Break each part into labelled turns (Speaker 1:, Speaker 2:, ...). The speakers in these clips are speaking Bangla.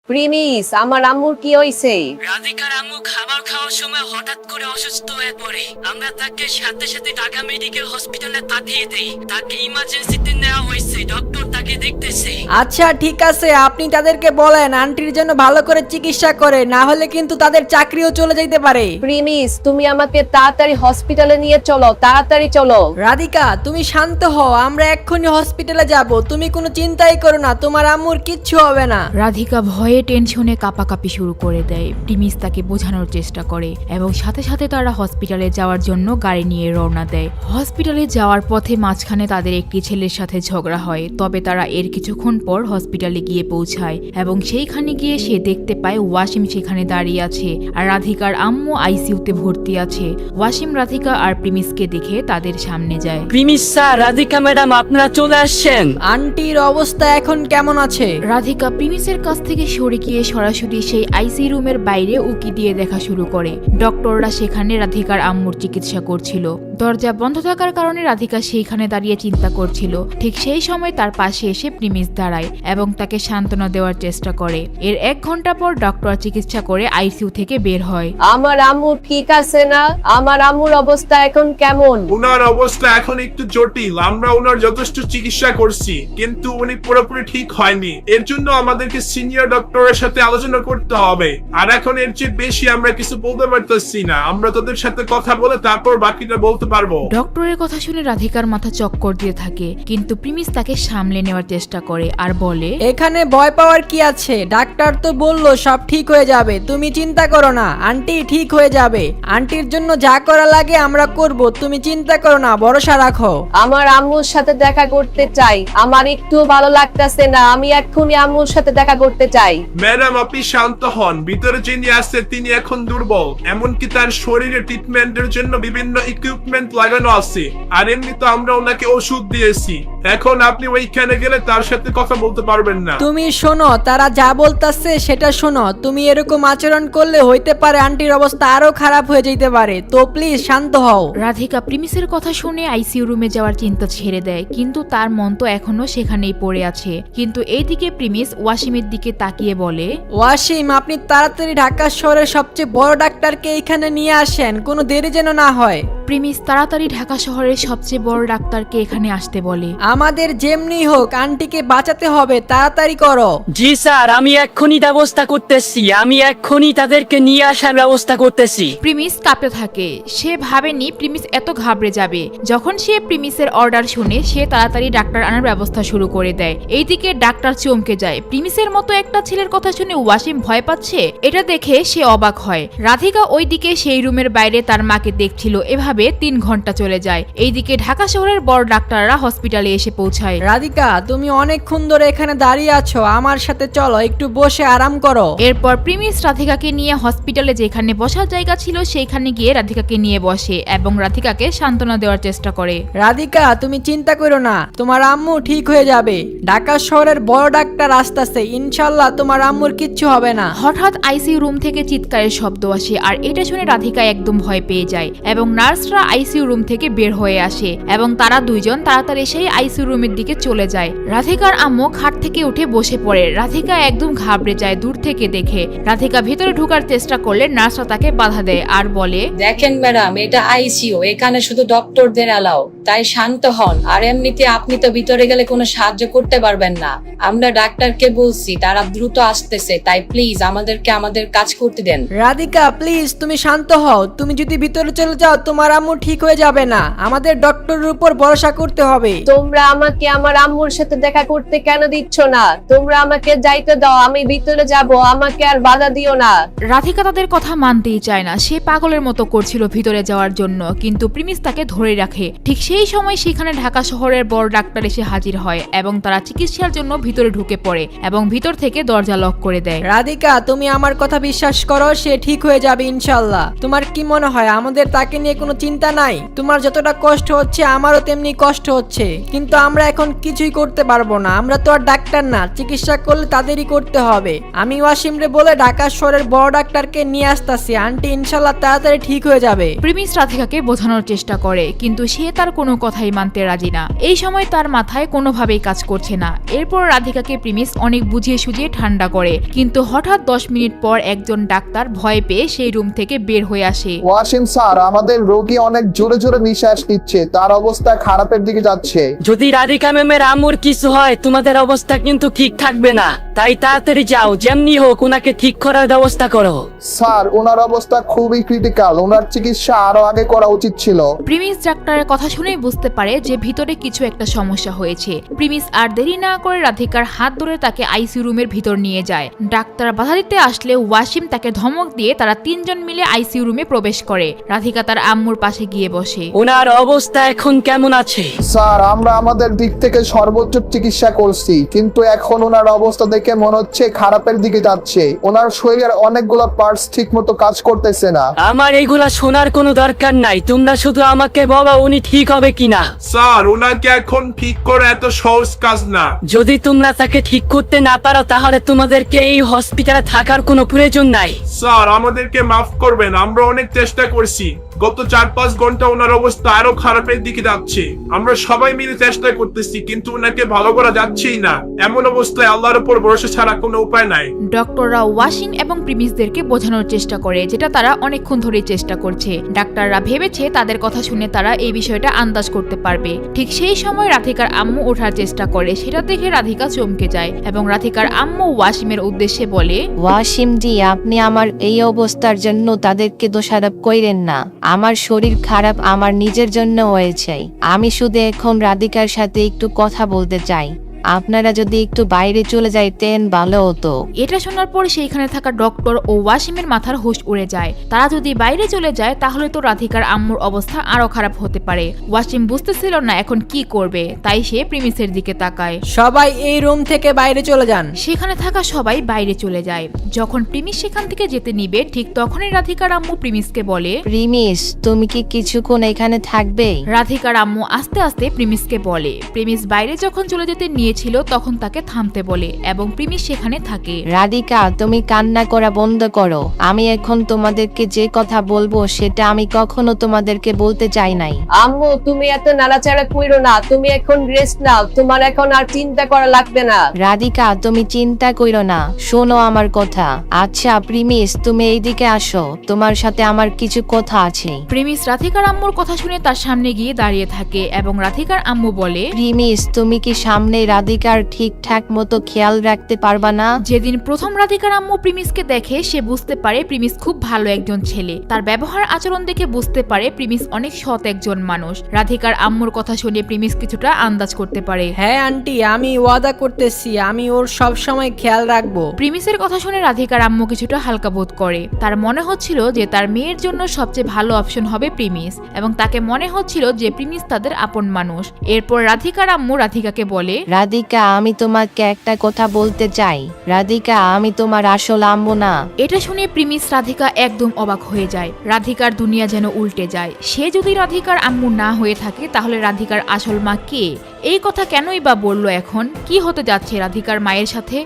Speaker 1: প্রিমিস, আমার আম্মুর কি হইছে?
Speaker 2: রাধিকার আম্মু খাবার খাওয়ার সময় হঠাৎ করে অসুস্থ হয়ে পড়ে। আমরা তাকে সাথে সাথে ঢাকা মেডিকেল হসপিটালে পাঠিয়ে দেই। তাকে ইমার্জেন্সিতে নেওয়া হয়েছে, ডক্টর তাকে দেখতেছে।
Speaker 3: আচ্ছা ঠিক আছে, আপনি তাদেরকে বলেন আন্টির জন্য ভালো করে চিকিৎসা করে, না হলে কিন্তু তাদের চাকরিও চলে যেতে পারে।
Speaker 1: প্রিমিস, তুমি আমাকে তাড়াতাড়ি হসপিটালে নিয়ে চলো, তাড়াতাড়ি চলো।
Speaker 3: রাধিকা তুমি শান্ত হও, আমরা এক্ষুনি হসপিটালে যাব, তুমি কোনো চিন্তাই করো না, তোমার আম্মুর কিচ্ছু হবে না।
Speaker 4: রাধিকা ভয়ে টেনশনে কাঁপাকাঁপি শুরু করে দেয়। প্রিমিস তাকে বোঝানোর চেষ্টা করে এবং সাথে সাথে তারা হসপিটালে যাওয়ার জন্য গাড়ি নিয়ে রওনা দেয়। হসপিটালে যাওয়ার পথে মাঝখানে তাদের একটি ছেলের সাথে ঝগড়া হয়, তবে তারা এর কিছুক্ষণ পর হসপিটালে গিয়ে পৌঁছায় এবং সেইখানে গিয়ে সে দেখতে পায় ওয়াসিম সেখানে দাঁড়িয়ে আছে আর রাধিকার আম্মু আইসিইউতে ভর্তি আছে। ওয়াসিম রাধিকা আর প্রিমিসকে দেখে তাদের সামনে যায়।
Speaker 2: প্রিমিস স্যার, রাধিকা ম্যাডাম আপনারা চলে আসছেন।
Speaker 3: আন্টির অবস্থা এখন কেমন আছে?
Speaker 4: রাধিকা প্রিমিসের কাছ থেকে সরে গিয়ে সরাসরি সেই আইসি রুমের বাইরে উকি দিয়ে দেখা শুরু করে। ডক্টররা সেখানে রাধিকার আম্মুর চিকিৎসা করছিল। দরজা বন্ধ থাকার কারণে রাধিকা সেইখানে দাঁড়িয়ে চিন্তা করছিল। ঠিক সেই সময় তার পাশে এসে প্রিমিস দাঁড়ায় এবং তাকে সান্ত্বনা দেওয়ার চেষ্টা করে। এর 1 ঘন্টা পর ডক্টর চিকিৎসা করে আইসিইউ থেকে বের হয়।
Speaker 1: আমার আম্মু ঠিক আছে না? আমার আম্মুর অবস্থা এখন কেমন?
Speaker 5: উনার অবস্থা এখন একটু জটিল, আমরা উনার যথেষ্ট চিকিৎসা করছি কিন্তু উনি পুরোপুরি ঠিক হয়নি। এর জন্য আমাদেরকে সিনিয়র ডক্টরের সাথে আলোচনা করতে হবে, আর এখন এর চেয়ে বেশি আমরা কিছু বলতে পারতেছি না। আমরা তোদের সাথে কথা বলে তারপর বাকিটা বলতে পারবো।
Speaker 4: ডক্টরের কথা শুনে রাধিকার মাথা চক্কর দিয়ে থাকে, কিন্তু প্রিমিস তাকে সামলে নেওয়ার চেষ্টা করে আর বলে,
Speaker 3: এখানে ভয় পাওয়ার কি আছে? ডাক্তার তো বললো সব ঠিক হয়ে যাবে, তুমি চিন্তা করো না, আন্টি ঠিক হয়ে যাবে। আন্টির জন্য যা করা লাগে আমরা করব, তুমি চিন্তা করো না, ভরসা রাখো।
Speaker 1: আমার আম্মুর সাথে দেখা করতে চাই, আমার একটু ভালো লাগতেছে না, আমি এক্ষুনি আম্মুর সাথে দেখা করতে চাই।
Speaker 5: ম্যাডাম আপনি শান্ত হন, ভিতরে যিনি আছে তিনি এখন দুর্বল, এমনকি তার শরীরে ট্রিটমেন্টের জন্য বিভিন্ন ইকুইপমেন্ট লাগানো আছে, আর এমনি তো আমরা ওনাকে ওষুধ দিয়েছি। এখন আপনি ওইখানে গেলে তার সাথে কথা বলতে পারবেন না।
Speaker 3: তুমি শোনো, তারা যা বলতাছে সেটা শোনো, তুমি এরকম আচরণ করলে হইতে পারে আন্টির অবস্থা আরো খারাপ হয়ে যেতে পারে, তো প্লিজ শান্ত হও।
Speaker 4: রাধিকা প্রিমিসের কথা শুনে আইসিইউ রুমে যাওয়ার চিন্তা ছেড়ে দেয়, কিন্তু তার মন তো এখনো সেখানেই পড়ে আছে। কিন্তু এইদিকে প্রিমিস ওয়াসিমের দিকে তাকিয়ে বলে,
Speaker 3: ওয়াসিম আপনি তাড়াতাড়ি ঢাকা শহরের সবচেয়ে বড় ডাক্তারকে এখানে নিয়ে আসেন, কোনো দেরি যেন না হয়।
Speaker 4: প্রিমিস তাড়াতাড়ি ঢাকা শহরের সবচেয়ে বড় ডাক্তারকে এখানে আসতে বলে।
Speaker 3: আমাদের যেমনি হোক আন্টিকে বাঁচাতে হবে, তাড়াতাড়ি করো।
Speaker 2: জি স্যার, আমি এক্ষুনি ব্যবস্থা করতেছি, আমি এক্ষুনি তাদেরকে নিয়ে আসার ব্যবস্থা করতেছি।
Speaker 4: প্রিমিস কাঁপতে থাকে, সে ভাবেনি প্রিমিস এত ঘাবড়ে যাবে। যখন সে প্রিমিসের অর্ডার শুনে সে তাড়াতাড়ি ডাক্তার আনার ব্যবস্থা শুরু করে দেয়। এইদিকে ডাক্তার চমকে যায়, প্রিমিসের মতো একটা ছেলের কথা শুনে ওয়াসিম ভয় পাচ্ছে, এটা দেখে সে অবাক হয়। রাধিকা ওইদিকে সেই রুমের বাইরে তার মাকে দেখছিল। এভাবে 3 ঘন্টা চলে যায়। এইদিকে ঢাকা শহরের বড় ডাক্তাররা হসপিটালে এসে পৌঁছায়।
Speaker 3: রাধিকা তুমি অনেকক্ষণ ধরে এখানে দাঁড়িয়ে আছো, আমার সাথে চলো, একটু বসে আরাম করো।
Speaker 4: এরপর প্রিমিস রাধিকাকে নিয়ে হসপিটালে যেখানে বসার জায়গা ছিল সেইখানে গিয়ে রাধিকাকে নিয়ে বসে এবং রাধিকাকে সান্ত্বনা দেওয়ার চেষ্টা করে।
Speaker 3: রাধিকা তুমি চিন্তা করো না, তোমার আম্মু ঠিক হয়ে যাবে, ঢাকা শহরের বড় ডাক্তার আসতেছে, ইনশাল্লাহ তোমার আম্মুর কিচ্ছু হবে না।
Speaker 4: হঠাৎ আইসিইউ রুম থেকে চিৎকারের শব্দ আসে আর এটা শুনে রাধিকা একদম ভয় পেয়ে যায় এবং নার্সরা আইসিইউ রুম থেকে বের হয়ে আসে এবং তারা দুইজন তাড়াতাড়ি সেই আইসিইউ রুমের দিকে চলে যায়। রাধিকার আম্মু খাট থেকে উঠে বসে পড়ে। রাধিকা একদম ঘাবড়ে যায় দূর থেকে দেখে। রাধিকা ভেতরে ঢোকার চেষ্টা করলে নার্সরা তাকে বাধা দেয় আর বলে,
Speaker 6: দেখেন ম্যাডাম, এটা আইসিইউ, এখানে শুধু ডক্টরদের অ্যালাউ, তাই শান্ত হন। আর এমনিতে আপনি তো ভিতরে গেলে কোনো সাহায্য করতে পারবেন না, আমরা ডাক্তারকে বলছি তারা দ্রুত আসতেছে, তাই প্লিজ আমাদেরকে আমাদের কাজ করতে দেন।
Speaker 3: রাধিকা প্লিজ তুমি শান্ত হও, তুমি যদি ভিতরে চলে যাও তোমার আম্মু ঠিক হয়ে যাবে না, আমাদের ডক্টরের উপর ভরসা করতে হবে।
Speaker 1: তোমরা আমাকে আমার আম্মুর সাথে দেখা করতে কেন দিচ্ছ না? তোমরা আমাকে যাইতে দাও, আমি ভিতরে যাব, আমাকে আর বাধা দিও না।
Speaker 4: রাধিকা তাদের কথা মানতেই চায় না, সে পাগলের মতো করছিল ভিতরে যাওয়ার জন্য, কিন্তু প্রিমিস তাকে ধরে রাখে। ঠিক সেই সময় সেখানে ঢাকা শহরের বড় ডাক্তার এসে হাজির হয় এবং তারা চিকিৎসার জন্য ভিতরে ঢুকে পড়ে এবং ভিতর থেকে দরজা লক করে দেয়।
Speaker 3: রাধিকা তুমি আমার কথা বিশ্বাস করো, সে ঠিক হয়ে যাবে ইনশাল্লাহ। তোমার কি মনে হয় আমাদের তাকে নিয়ে কোনো চিন্তা নাই? তোমার যতটা কষ্ট হচ্ছে আমারও তেমনি কষ্ট হচ্ছে, কিন্তু আমরা এখন কিছুই করতে পারবো না, আমরা তো আর ডাক্তার না, চিকিৎসা করলে তাদেরই করতে হবে। আমি ওয়াসিমরে বলে ঢাকা শহরের বড় ডাক্তারকে নিয়ে আসতেছি, আন্টি ইনশাল্লাহ তাড়াতাড়ি ঠিক হয়ে যাবে।
Speaker 4: প্রিমিস রাধিকাকে বোঝানোর চেষ্টা করে, কিন্তু সে তার কোনো কোনো কথাই মানতে রাজি না। এই সময় তার মাথায় কোনোভাবেই কাজ করছে না। এরপর রাধিকাকে প্রিমিস অনেক বুঝিয়ে সুঝিয়ে ঠান্ডা করে, কিন্তু হঠাৎ 10 মিনিট পর একজন ডাক্তার ভয় পেয়ে সেই রুম থেকে বের হয়ে আসে।
Speaker 7: ওয়াসিম স্যার, আমাদের রোগী অনেক জোরে জোরে নিঃশ্বাস নিচ্ছে, তার অবস্থা খারাপের দিকে যাচ্ছে।
Speaker 2: যদি রাধিকা ম্যামের আম্মুর কিছু হয় তোমাদের অবস্থা কিন্তু ঠিক থাকবে না, তাই তাড়াতাড়ি যাও, যেমনি হোক ওনাকে ঠিক করার ব্যবস্থা করো।
Speaker 7: স্যার, ওনার অবস্থা খুবই ক্রিটিক্যাল, ওনার চিকিৎসা আরো আগে করা উচিত ছিল।
Speaker 4: প্রিমিস ডাক্তারের কথা শুনেই বুঝতে পারে যে ভিতরে কিছু একটা সমস্যা হয়েছে। প্রিমিস আর দেরি না করে রাধিকার হাত ধরে তাকে আইসিইউ রুমের ভিতর নিয়ে যায়। ডাক্তার বাধা দিতে আসলে ওয়াসিম তাকে ধমক দিয়ে তারা তিনজন মিলে আইসিইউ রুমে প্রবেশ করে। রাধিকা তার আম্মুর পাশে গিয়ে বসে।
Speaker 2: ওনার অবস্থা এখন কেমন আছে?
Speaker 7: স্যার, আমরা আমাদের দিক থেকে সর্বোচ্চ চিকিৎসা করছি, কিন্তু এখন ওনার অবস্থা দেখে মনে হচ্ছে খারাপের দিকে যাচ্ছে। ওনার শরীরের অনেকগুলো পার্টস ঠিক মতো কাজ করতেছে না।
Speaker 2: আমার এইগুলা শোনার কোনো দরকার নাই, তোমরা শুধু আমাকে বলো উনি ঠিক হবে কিনা।
Speaker 5: স্যার, ওনাকে এখন ঠিক করা এত সহজ কাজ না।
Speaker 2: যদি তোমরা তাকে ঠিক করতে না পারো তাহলে তোমাদেরকে এই হসপিটালে থাকার কোনো প্রয়োজন নাই।
Speaker 5: স্যার, আমাদেরকে মাফ করবেন, আমরা অনেক চেষ্টা করছি। গত 4-5 ঘন্টা ওনার অবস্থা আরো খারাপের দিকে যাচ্ছে। আমরা সবাই মিলে চেষ্টা করতেছি, কিন্তু ওনাকে ভালো করা যাচ্ছেই না। এমন অবস্থায় আল্লাহর উপর ভরসা ছাড়া কোনো উপায় নাই।
Speaker 4: ডক্টররা ওয়াসিম এবং প্রিমিসদেরকে বোঝানোর চেষ্টা করে, যেটা তারা অনেকক্ষণ ধরেই চেষ্টা করছে। ডাক্তাররা ভেবেছে তাদের কথা শুনে তারা এই বিষয়টা আন্দাজ করতে পারবে। ঠিক সেই সময় রাধিকার আম্মু ওঠার চেষ্টা করে, সেটা দেখে রাধিকা চমকে যায় এবং রাধিকার আম্মু ওয়াসিমের উদ্দেশ্যে বলে,
Speaker 8: ওয়াসিম জি, আপনি আমার এই অবস্থার জন্য তাদেরকে দোষারোপ কইরেন না। আমার শরীর খারাপ আমার নিজের জন্য হয়েছে। আমি শুধু এখন রাধিকার সাথে একটু কথা বলতে চাই। আপনারা যদি একটু বাইরে চলে যাইতেন ভালো হতো।
Speaker 4: এটা শোনার পর সেইখানে থাকা ডক্টর ও ওয়াসিমের মাথার হুঁশ উড়ে যায়। তারা যদি বাইরে চলে যায় তাহলে তো রাধিকার আম্মুর অবস্থা আরো খারাপ হতে পারে। ওয়াসিম বুঝতেছিল না এখন কি করবে, তাই সে প্রিমিসের দিকে তাকায়।
Speaker 3: সবাই এই রুম থেকে বাইরে চলে যান।
Speaker 4: সেখানে থাকা সবাই বাইরে চলে যায়। যখন প্রিমিস সেখান থেকে যেতে নিবে ঠিক তখনই রাধিকার আম্মু প্রিমিসকে বলে,
Speaker 8: প্রিমিস, তুমি কি কিছুক্ষণ এখানে থাকবে?
Speaker 4: রাধিকার আম্মু আস্তে আস্তে প্রিমিসকে বলে। প্রিমিস বাইরে যখন চলে যেতে নিয়েছিল তখন তাকে থামতে বলে এবং প্রিমিস সেখানে থাকে।
Speaker 8: রাধিকা, তুমি কান্না করা বন্ধ করো। আমি এখন তোমাদেরকে যে কথা বলবো সেটা আমি কখনো তোমাদেরকে বলতে চাই নাই।
Speaker 1: আম্মু, তুমি এত নাড়াচাড়া কইরো না, তুমি এখন রেস্ট নাও, তোমার এখন আর চিন্তা করা লাগবে না।
Speaker 8: রাধিকা, তুমি চিন্তা কইরো না, শোনো আমার কথা। আচ্ছা প্রিমিস, তুমি এইদিকে আসো, তোমার সাথে আমার কিছু কথা আছে।
Speaker 4: প্রিমিস রাধিকার আম্মুর কথা শুনে তার সামনে গিয়ে দাঁড়িয়ে থাকে এবং রাধিকার আম্মু বলে,
Speaker 8: প্রিমিস, তুমি কি সামনে রাধিকার ঠিকঠাক মতো খেয়াল রাখতে পারবা না?
Speaker 4: যেদিন প্রথম রাধিকার আম্মু প্রিমিসকে দেখে সে বুঝতে পারে প্রিমিস খুব ভালো একজন ছেলে। তার ব্যবহার আচরণ দেখে বুঝতে পারে প্রিমিস অনেক সৎ একজন মানুষ। রাধিকার আম্মুর কথা শুনে প্রিমিস কিছুটা আন্দাজ করতে পারে।
Speaker 3: হ্যাঁ আন্টি, আমি ওয়াদা করতেছি আমি ওর সব সময় খেয়াল রাখবো।
Speaker 4: প্রিমিসের কথা শুনে রাধিকার আম্মু কিছুটা হালকা বোধ করে। তার মনে হচ্ছিল যে তার মেয়ের জন্য সবচেয়ে ভালো অপশন হবে প্রিমিস এবং তাকে মনে হচ্ছিল যে প্রিমিস তাদের আপন মানুষ। এরপর রাধিকার আম্মু রাধিকাকে বলে,
Speaker 8: রাধিকা, আমি তোমাকে একটা কথা বলতে চাই। রাধিকা, আমি তোমার আসল আম্মু না।
Speaker 4: এটা শুনে প্রিমিস রাধিকা একদম অবাক হয়ে যায়। রাধিকার দুনিয়া যেন উল্টে যায়। সে যদি রাধিকার আম্মু না হয়ে থাকে তাহলে রাধিকার আসল মা কে? এই কথা কেনই বা বললো? এখন কি হতে যাচ্ছে রাধিকার মায়ের সাথে?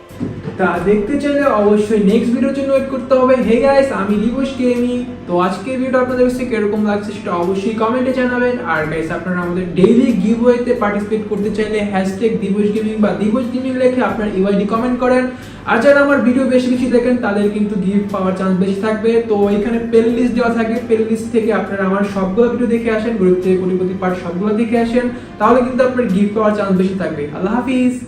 Speaker 9: তা দেখতে চাইলে অবশ্যই নেক্সট ভিডিওর জন্য ওয়েট করতে হবে। হে গাইস, আমি দিবস গেমিং। তো আজকের ভিডিও আপনাদের কাছে কিরকম লাগছে সেটা অবশ্যই কমেন্টে জানাবেন। আর গাইস, আপনারা আমাদের ডেইলি গিভওয়েতে পার্টিসিপেট করতে চাইলে #দিবস গেমিং বা দিবস গেমিং লিখে আপনার ইউআইডি কমেন্ট করেন। আর যারা আমার ভিডিও বেশি বেশি দেখেন তাদের কিন্তু গিফট পাওয়ার চান্স বেশি থাকবে। তো এখানে প্লে লিস্ট দেওয়া থাকে, প্লে লিস্ট থেকে আপনারা আমার সবগুলো ভিডিও দেখে আসেন, গরিব থেকে কোটিপতি পার্ট সবগুলো দেখে আসেন, তাহলে কিন্তু আপনার গিফট পাওয়ার চান্স বেশি থাকবে। আল্লাহ হাফিজ।